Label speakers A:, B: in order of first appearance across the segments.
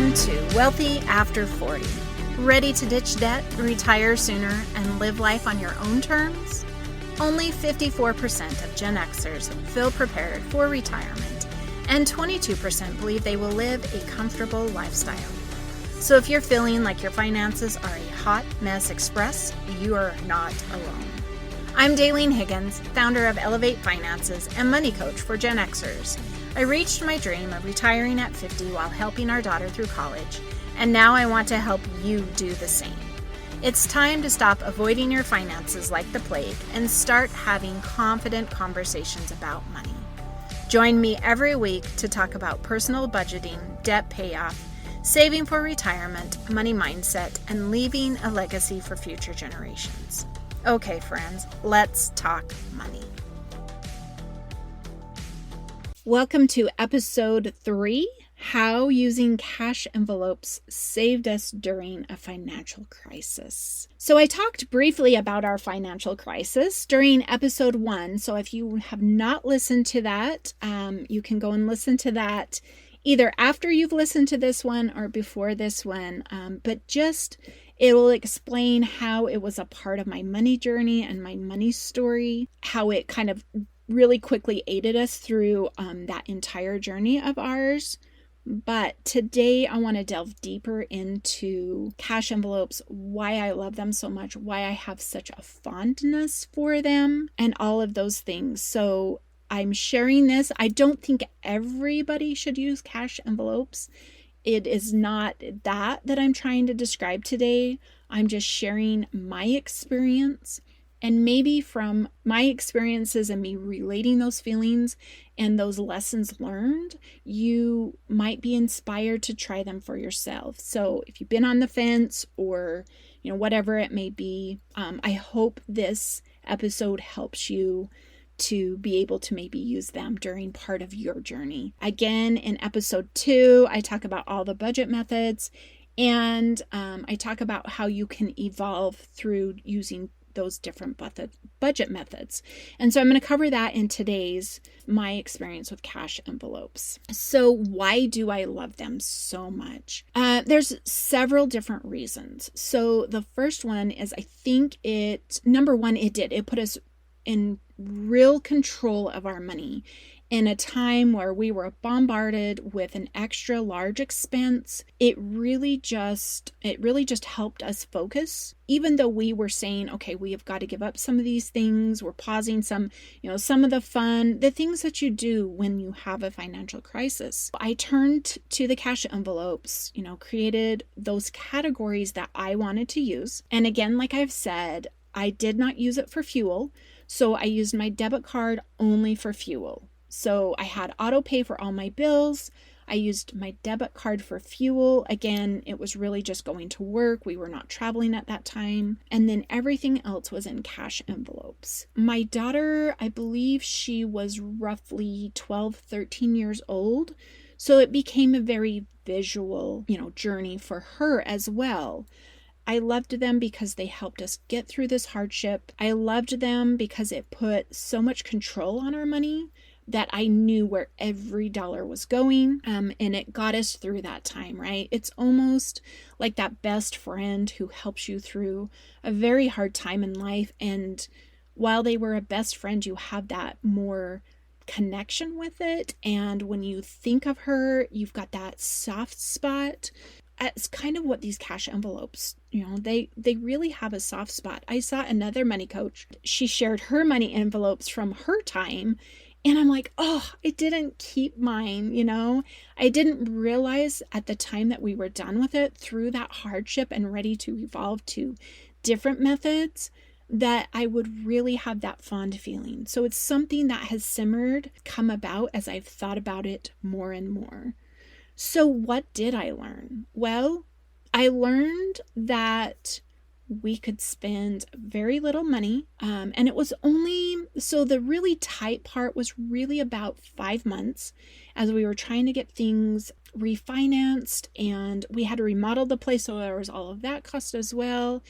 A: Welcome to Wealthy After 40. Ready to ditch debt, retire sooner, and live life on your own terms? Only 54% of Gen Xers feel prepared for retirement, and 22% believe they will live a comfortable lifestyle. So if you're feeling like your finances are a hot mess express, you are not alone. I'm Daylene Higgins, founder of Elevate Finances and money coach for Gen Xers. I reached my dream of retiring at 50 while helping our daughter through college, and now I want to help you do the same. It's time to stop avoiding your finances like the plague and start having confident conversations about money. Join me every week to talk about personal budgeting, debt payoff, saving for retirement, money mindset, and leaving a legacy for future generations. Okay, friends, let's talk money. Welcome to episode 3, How Using Cash Envelopes Saved Us During a Financial Crisis. So I talked briefly about our financial crisis during episode 1. So if you have not listened to that, you can go and listen to that either after you've listened to this one or before this one. But just it will explain how it was a part of my money journey and my money story, how it kind of really quickly aided us through that entire journey of ours. But today I want to delve deeper into cash envelopes, why I love them so much, why I have such a fondness for them, and all of those things. So I'm sharing this. I don't think everybody should use cash envelopes. It is not that I'm trying to describe today. I'm just sharing my experience. And maybe from my experiences and me relating those feelings and those lessons learned, you might be inspired to try them for yourself. So if you've been on the fence or, whatever it may be, I hope this episode helps you to be able to maybe use them during part of your journey. Again, in episode 2, I talk about all the budget methods, and I talk about how you can evolve through using those different budget methods. And so I'm going to cover that in today's my experience with cash envelopes. So why do I love them so much? There's several different reasons. So the first one is it put us in real control of our money in a time where we were bombarded with an extra large expense. It really just helped us focus. Even though we were saying, okay, we have got to give up some of these things, we're pausing some of the fun, the things that you do when you have a financial crisis. I turned to the cash envelopes, created those categories that I wanted to use. And again, like I've said, I did not use it for fuel. So I used my debit card only for fuel. So I had auto pay for all my bills. I used my debit card for fuel. Again, it was really just going to work. We were not traveling at that time. And then everything else was in cash envelopes. My daughter, I believe she was roughly 12, 13 years old. So it became a very visual, journey for her as well. I loved them because they helped us get through this hardship. I loved them because it put so much control on our money that I knew where every dollar was going, and it got us through that time, right? It's almost like that best friend who helps you through a very hard time in life, and while they were a best friend, you have that more connection with it, and when you think of her, you've got that soft spot. It's kind of what these cash envelopes, they really have a soft spot. I saw another money coach. She shared her money envelopes from her time, and I'm like, oh, I didn't keep mine, I didn't realize at the time that we were done with it through that hardship and ready to evolve to different methods that I would really have that fond feeling. So it's something that has come about as I've thought about it more and more. So what did I learn? Well, I learned that we could spend very little money. And it was so the really tight part was really about 5 months as we were trying to get things refinanced, and we had to remodel the place. So there was all of that cost as well.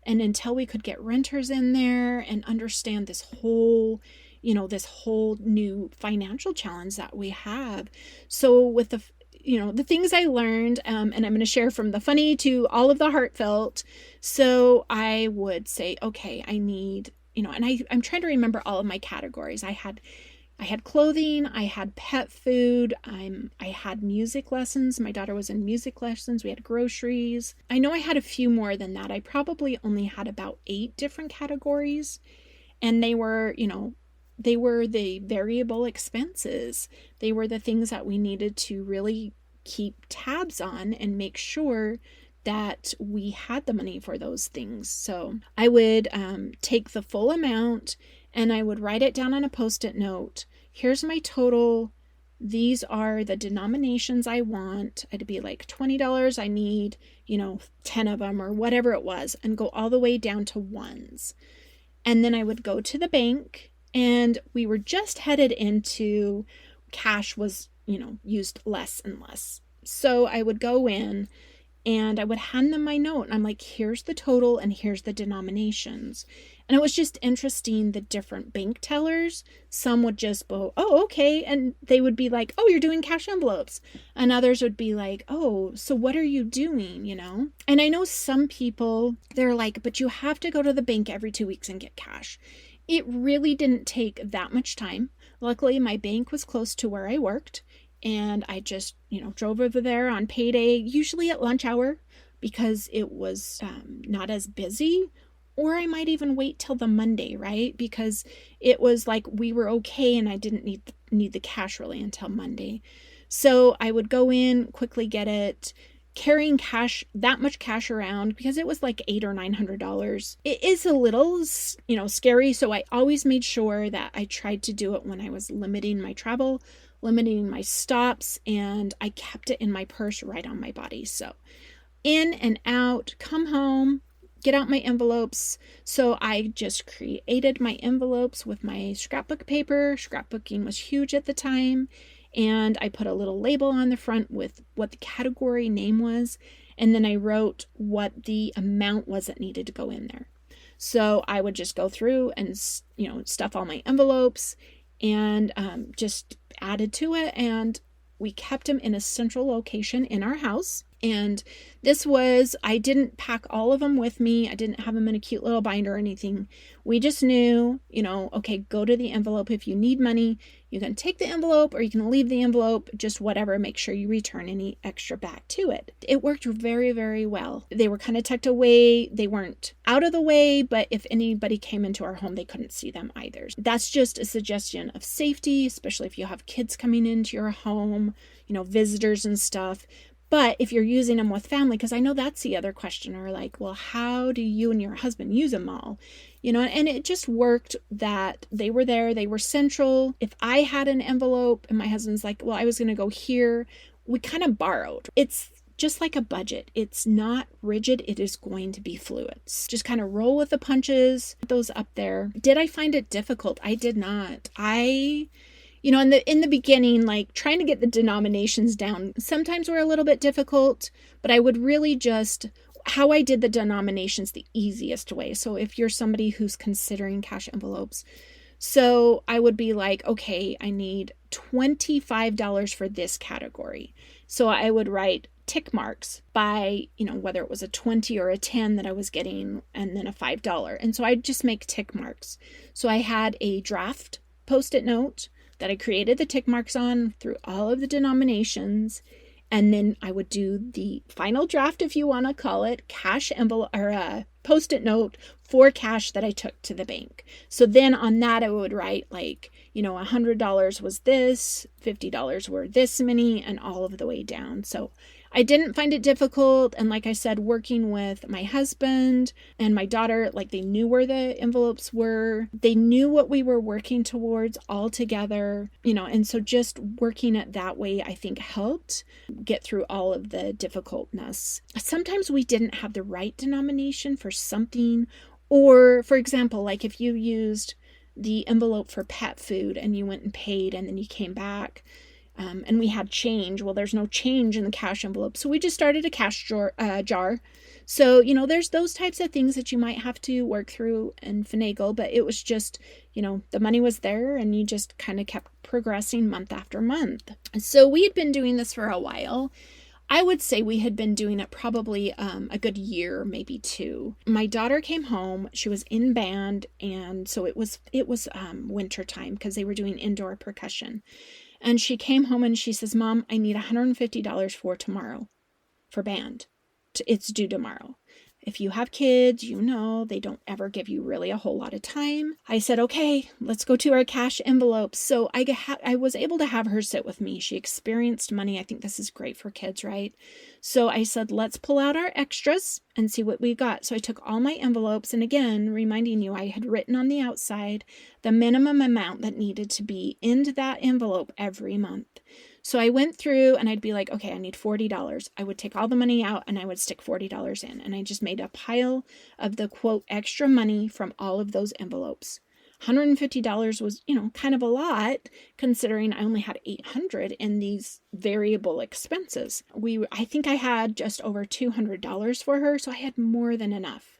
A: And until we could get renters in there and understand this whole new financial challenge that we have. So with the the things I learned, and I'm going to share from the funny to all of the heartfelt. So I would say, okay, I need, and I'm trying to remember all of my categories. I had clothing, I had pet food, I had music lessons. My daughter was in music lessons. We had groceries. I know I had a few more than that. I probably only had about 8 different categories, and they were the variable expenses. They were the things that we needed to really keep tabs on and make sure that we had the money for those things. So I would take the full amount and I would write it down on a Post-it note. Here's my total. These are the denominations I want. It'd be like $20. I need, 10 of them or whatever it was, and go all the way down to ones. And then I would go to the bank, and we were just headed into cash was, used less and less. So I would go in and I would hand them my note, and I'm like, here's the total and here's the denominations. And it was just interesting, the different bank tellers. Some would just go, oh, okay. And they would be like, oh, you're doing cash envelopes. And others would be like, oh, so what are you doing, And I know some people, they're like, but you have to go to the bank every 2 weeks and get cash. It really didn't take that much time. Luckily, my bank was close to where I worked. And I just, drove over there on payday, usually at lunch hour, because it was not as busy. Or I might even wait till the Monday, right? Because it was like we were okay and I didn't need the cash really until Monday. So I would go in, quickly get it, carrying cash, that much cash around, because it was like $800 or $900. It is a little, scary. So I always made sure that I tried to do it when I was limiting my travel, limiting my stops, and I kept it in my purse right on my body. So in and out, come home, get out my envelopes. So I just created my envelopes with my scrapbook paper. Scrapbooking was huge at the time. And I put a little label on the front with what the category name was. And then I wrote what the amount was that needed to go in there. So I would just go through and, stuff all my envelopes and just added to it. And we kept them in a central location in our house. And I didn't pack all of them with me. I didn't have them in a cute little binder or anything. We just knew, okay, go to the envelope. If you need money, you can take the envelope or you can leave the envelope, just whatever. Make sure you return any extra back to it. It worked very, very well. They were kind of tucked away. They weren't out of the way, but if anybody came into our home, they couldn't see them either. That's just a suggestion of safety, especially if you have kids coming into your home, visitors and stuff. But if you're using them with family, because I know that's the other question, or like, well, how do you and your husband use them all? And it just worked that they were there. They were central. If I had an envelope and my husband's like, well, I was going to go here, we kind of borrowed. It's just like a budget. It's not rigid. It is going to be fluid. Just kind of roll with the punches, put those up there. Did I find it difficult? I did not. In the beginning, like trying to get the denominations down, sometimes were a little bit difficult, but I would really how I did the denominations the easiest way. So if you're somebody who's considering cash envelopes, so I would be like, okay, I need $25 for this category. So I would write tick marks by, whether it was a 20 or a 10 that I was getting, and then a $5. And so I'd just make tick marks. So I had a draft Post-it note that I created the tick marks on through all of the denominations. And then I would do the final draft, if you want to call it, cash envelope or a Post-it note for cash that I took to the bank. So then on that, I would write like, $100 was this, $50 were this many, and all of the way down. So I didn't find it difficult. And like I said, working with my husband and my daughter, like they knew where the envelopes were. They knew what we were working towards all together, and so just working it that way, I think helped get through all of the difficultness. Sometimes we didn't have the right denomination for something, or for example, like if you used the envelope for pet food and you went and paid and then you came back, And we had change. Well, there's no change in the cash envelope. So we just started a cash jar. So, there's those types of things that you might have to work through and finagle, but it was just, the money was there and you just kind of kept progressing month after month. So we had been doing this for a while. I would say we had been doing it probably a good year, maybe 2. My daughter came home. She was in band, and so it was winter time because they were doing indoor percussion. And she came home and she says, "Mom, I need $150 for tomorrow for band. It's due tomorrow." If you have kids, they don't ever give you really a whole lot of time. I said, "Okay, let's go to our cash envelopes." So I was able to have her sit with me. She experienced money. I think this is great for kids, right? So I said, "Let's pull out our extras and see what we got." So I took all my envelopes, and again, reminding you, I had written on the outside the minimum amount that needed to be into that envelope every month. So I went through and I'd be like, okay, I need $40. I would take all the money out and I would stick $40 in. And I just made a pile of the quote extra money from all of those envelopes. $150 was, kind of a lot considering I only had $800 in these variable expenses. I think I had just over $200 for her, so I had more than enough.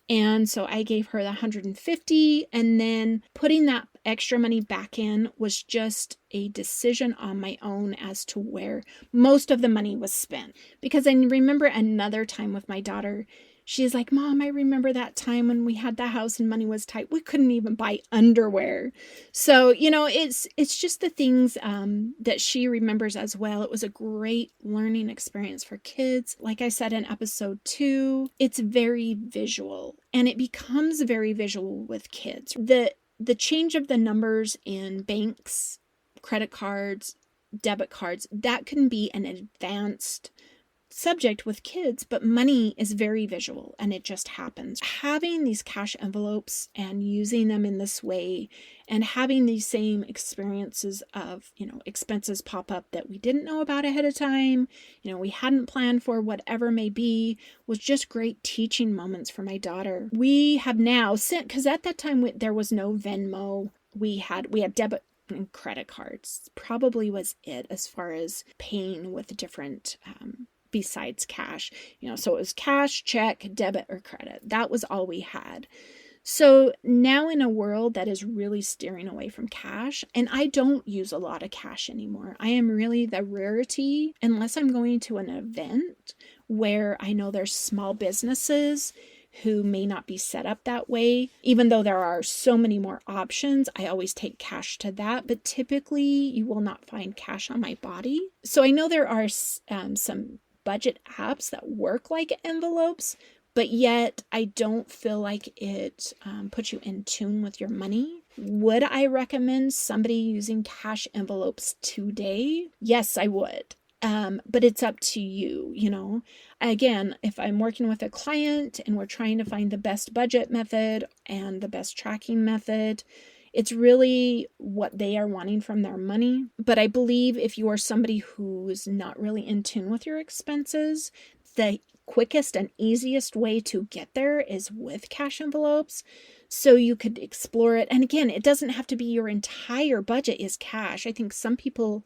A: And so I gave her the $150, and then putting that extra money back in was just a decision on my own as to where most of the money was spent. Because I remember another time with my daughter, she's like, "Mom, I remember that time when we had the house and money was tight. We couldn't even buy underwear." So, it's just the things that she remembers as well. It was a great learning experience for kids. Like I said in episode 2, it's very visual, and it becomes very visual with kids. The change of the numbers in banks, credit cards, debit cards, that can be an advanced subject with kids, but money is very visual and it just happens. Having these cash envelopes and using them in this way and having these same experiences of, expenses pop up that we didn't know about ahead of time, we hadn't planned for, whatever may be, was just great teaching moments for my daughter. We have now, because at that time there was no Venmo, we had debit and credit cards. Probably was it as far as paying with different besides cash, so it was cash, check, debit, or credit. That was all we had. So now in a world that is really steering away from cash, and I don't use a lot of cash anymore. I am really the rarity, unless I'm going to an event where I know there's small businesses who may not be set up that way. Even though there are so many more options, I always take cash to that, but typically you will not find cash on my body. So I know there are some budget apps that work like envelopes, but yet I don't feel like it puts you in tune with your money. Would I recommend somebody using cash envelopes today? Yes, I would. But it's up to you, Again, if I'm working with a client and we're trying to find the best budget method and the best tracking method, it's really what they are wanting from their money. But I believe if you are somebody who's not really in tune with your expenses, the quickest and easiest way to get there is with cash envelopes. So you could explore it. And again, it doesn't have to be your entire budget is cash. I think some people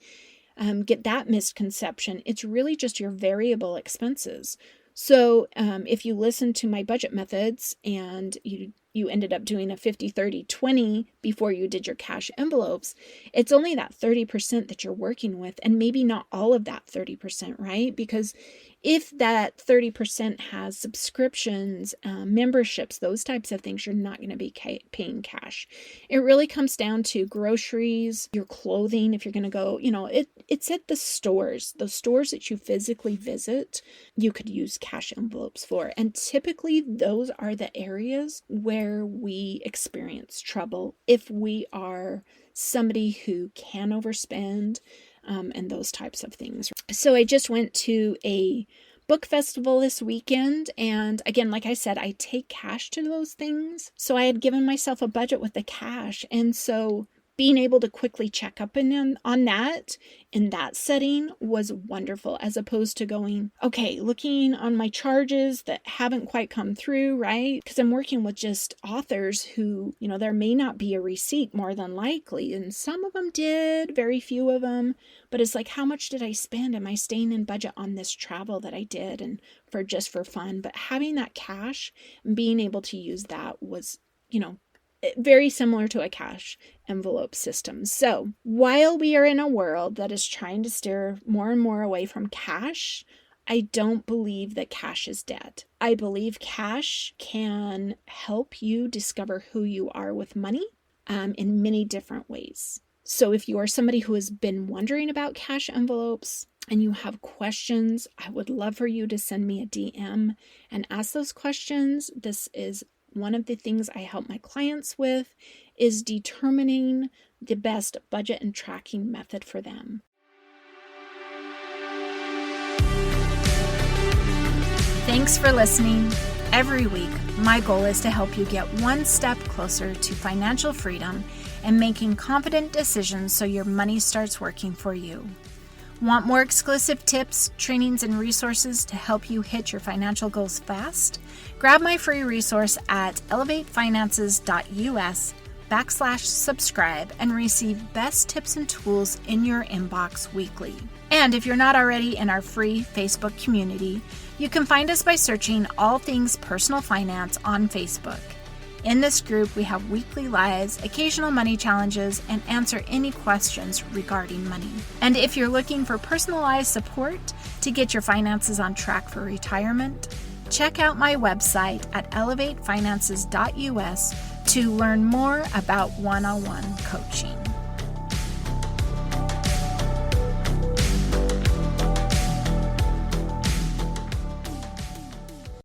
A: get that misconception. It's really just your variable expenses. So if you listen to my budget methods and you ended up doing a 50-30-20 before you did your cash envelopes, it's only that 30% that you're working with, and maybe not all of that 30%, right? Because if that 30% has subscriptions, memberships, those types of things, you're not going to be paying cash. It really comes down to groceries, your clothing. If you're going to go, it's at the stores, those stores that you physically visit, you could use cash envelopes for. And typically those are the areas where we experience trouble if we are somebody who can overspend, and those types of things. So I just went to a book festival this weekend, and again, like I said, I take cash to those things. So I had given myself a budget with the cash, and so being able to quickly check up on that in that setting was wonderful, as opposed to going, okay, looking on my charges that haven't quite come through, right? Because I'm working with just authors who, there may not be a receipt more than likely. And some of them did, very few of them. But it's like, how much did I spend? Am I staying in budget on this travel that I did and for fun? But having that cash and being able to use that was, very similar to a cash envelope system. So while we are in a world that is trying to steer more and more away from cash, I don't believe that cash is dead. I believe cash can help you discover who you are with money in many different ways. So if you are somebody who has been wondering about cash envelopes and you have questions, I would love for you to send me a DM and ask those questions. This is one of the things I help my clients with, is determining the best budget and tracking method for them. Thanks for listening. Every week, my goal is to help you get one step closer to financial freedom and making confident decisions so your money starts working for you. Want more exclusive tips, trainings, and resources to help you hit your financial goals fast? Grab my free resource at elevatefinances.us/subscribe and receive best tips and tools in your inbox weekly. And if you're not already in our free Facebook community, you can find us by searching All Things Personal Finance on Facebook. In this group, we have weekly lives, occasional money challenges, and answer any questions regarding money. And if you're looking for personalized support to get your finances on track for retirement, check out my website at elevatefinances.us to learn more about one-on-one coaching.